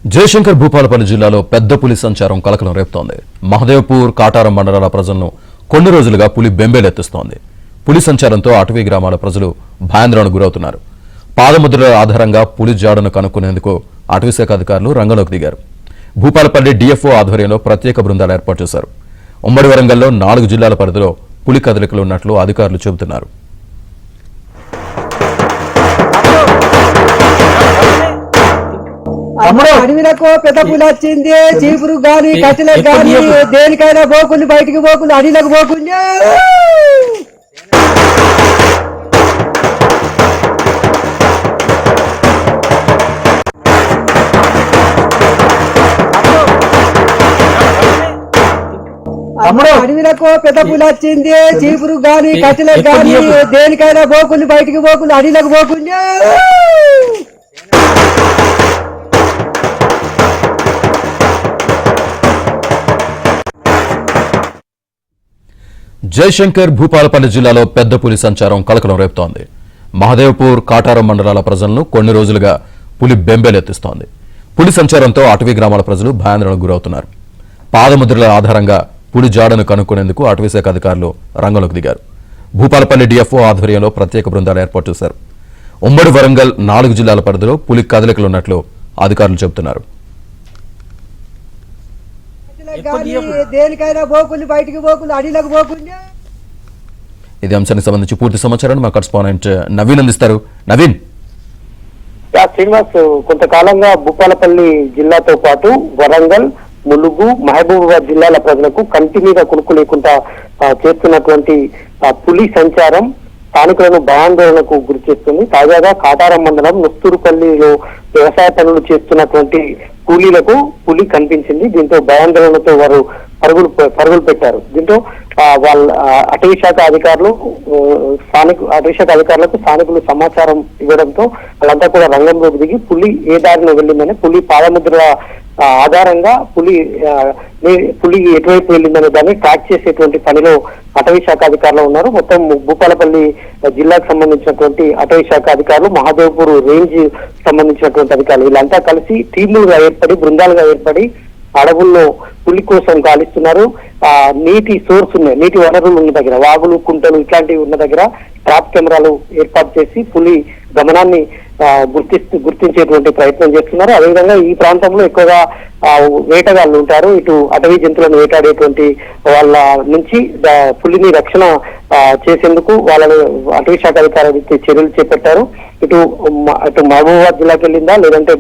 జయశంకర్ భూపాలపల్లి జిల్లాలో పెద్ద పులి సంచారం కలకలం రేపుతోంది. మహదేవ్పూర్, కాటారం మండలాల ప్రజలను కొన్ని రోజులుగా పులి బెంబేలెత్తిస్తోంది. పులి సంచారంతో అటవీ గ్రామాల ప్రజలు భయాందోళనకు గురవుతున్నారు. పాదముద్రల ఆధారంగా పులి జాడను కనుక్కునేందుకు అటవీశాఖ అధికారులు రంగంలోకి దిగారు. భూపాలపల్లి డిఎఫ్ఓ ఆధ్వర్యంలో ప్రత్యేక బృందాలు ఏర్పాటు చేశారు. ఉమ్మడి వరంగల్లో 4 జిల్లాల పరిధిలో పులి కదలికలు ఉన్నట్లు అధికారులు చెబుతున్నారు. అడవిలకు పెద్ద పులి వచ్చింది. చీపురు గాని కట్టెలకు గాని దేనికైనా పోకుండా బయటికి పోకుండా అడవిలకు పోకుండా అడవిలకు పెద్ద పులి వచ్చింది. చీపురు గాని కట్టెలకు గాని దేనికైనా పోకుండా బయటికి పోకుండా అడవిలకు పోకుండా జయశంకర్ భూపాలపల్లి జిల్లాలో పెద్ద పులి సంచారం కలకలం రేపుతోంది. మహదేవ్పూర్, కాటారం మండలాల ప్రజలను కొన్ని రోజులుగా పులి బెంబేలెత్తిస్తోంది. పులి సంచారంతో అటవీ గ్రామాల ప్రజలు భయాందోళనకు గురవుతున్నారు. పాదముద్రల ఆధారంగా పులి జాడను కనుక్కునేందుకు అటవీశాఖ అధికారులు రంగంలోకి దిగారు. భూపాలపల్లి డిఎఫ్ఓ ఆధ్వర్యంలో ప్రత్యేక బృందాలు ఏర్పాటు చేశారు. ఉమ్మడి వరంగల్ 4 జిల్లాల పరిధిలో పులి కదలికలున్నట్లు అధికారులు చెబుతున్నారు. దేనికైనా పోకుండా బయటికి పోకుండా అడవిలకు పోకుండా. ఇది అంశానికి సంబంధించి పూర్తి సమాచారాన్ని మా కరెస్పాండెంట్ నవీన్ అందిస్తారు. నవీన్, శ్రీనివాస్, కొంతకాలంగా భూపాలపల్లి జిల్లాతో పాటు వరంగల్, ములుగు, మహబూబాబాద్ జిల్లాల ప్రజలకు కంటి మీద కునుకు లేకుండా చేస్తున్నటువంటి పులి సంచారం స్థానికులను భయాందోళనకు గురి చేస్తుంది. తాజాగా కాటారం మండలం నుస్తూరుపల్లిలో వ్యవసాయ పనులు చేస్తున్నటువంటి కూలీలకు పులి కనిపించింది. దీంతో భయాందోళనతో వారు పరుగులు పెట్టారు. దీంతో వాళ్ళ అటవీ శాఖ అధికారులకు స్థానికులు సమాచారం ఇవ్వడంతో వాళ్ళంతా కూడా రంగంలోకి దిగి పులి ఏ దారిలో వెళ్ళిందని, పులి పాదముద్రల ఆధారంగా పులి ఎటువైపు వెళ్ళిందనే దాన్ని ట్రాక్ చేసేటువంటి పనిలో అటవీ శాఖ అధికారులు ఉన్నారు. మొత్తం భూపాలపల్లి జిల్లాకు సంబంధించినటువంటి అటవీ శాఖ అధికారులు, మహాదేవ్పూర్ రేంజ్ సంబంధించినటువంటి అధికారులు వీళ్ళంతా కలిసి టీములుగా ఏర్పడి, బృందాలుగా ఏర్పడి అడవుల్లో పులి కోసం గాలిస్తున్నారు. నీటి సోర్స్ ఉన్నాయి, నీటి వనరులు ఉన్న దగ్గర, వాగులు, కుంటలు ఇట్లాంటివి ఉన్న దగ్గర ట్రాప్ కెమెరాలు ఏర్పాటు చేసి పులి గమనాన్ని గుర్తించేటువంటి ప్రయత్నం చేస్తున్నారు. అదేవిధంగా ఈ ప్రాంతంలో ఎక్కువగా వేటగాళ్ళు ఉంటారు. ఇటు అటవీ జంతువులను వేటాడేటువంటి వాళ్ళ నుంచి పులిని రక్షణ చేసేందుకు వాళ్ళని అటవీ శాఖ అధికారులు చర్యలు చేపట్టారు. ఇటు మహబూబాబాద్ జిల్లాకి వెళ్ళిందా, లేదంటే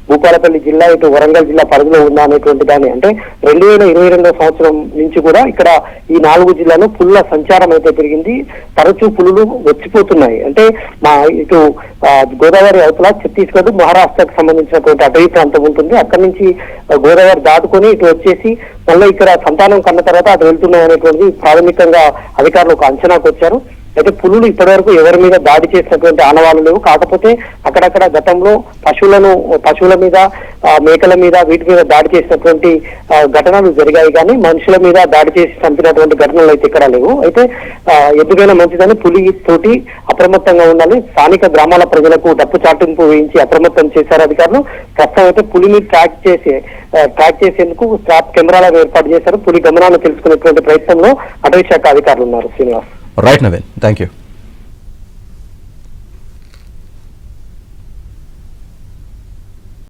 భూపాలపల్లి జిల్లా, ఇటు వరంగల్ జిల్లా పరిధిలో ఉందా అనేటువంటి దాన్ని, అంటే 2022వ సంవత్సరం నుంచి కూడా ఇక్కడ ఈ 4 జిల్లాలో పులుల సంచారం అయితే పెరిగింది. తరచూ పులులు వచ్చిపోతున్నాయి. అంటే ఇటు గోదావరి అవతల ఛత్తీస్గఢ్, మహారాష్ట్రకు సంబంధించినటువంటి అటవీ ప్రాంతం ఉంటుంది. అక్కడి నుంచి గోదావరి దాటుకొని ఇటు వచ్చేసి మళ్ళీ ఇక్కడ సంతానం కన్న తర్వాత అటు వెళ్తున్నాయి అనేటువంటిది ప్రాథమికంగా అధికారులు ఒక అంచనాకు వచ్చారు. అయితే పులులు ఇప్పటి వరకు ఎవరి మీద దాడి చేసినటువంటి ఆనవాళ్లు లేవు. కాకపోతే అక్కడక్కడ గతంలో పశువుల మీద, మేకల మీద, వీటి మీద దాడి చేసినటువంటి ఘటనలు జరిగాయి. కానీ మనుషుల మీద దాడి చేసి చంపినటువంటి ఘటనలు అయితే ఇక్కడ లేవు. అయితే ఎందుకైనా మంచిదని పులి తోటి అప్రమత్తంగా ఉండాలి. స్థానిక గ్రామాల ప్రజలకు డప్పు చాటింపు వేయించి అప్రమత్తం చేశారు అధికారులు. ప్రస్తుతం అయితే పులిని ట్రాక్ చేసేందుకు ట్రాప్ కెమెరాలను ఏర్పాటు చేశారు. పులి గమనాలను తెలుసుకునేటువంటి ప్రయత్నంలో అటవీ శాఖ అధికారులు ఉన్నారు. Srinivas. Right Naveen, thank you.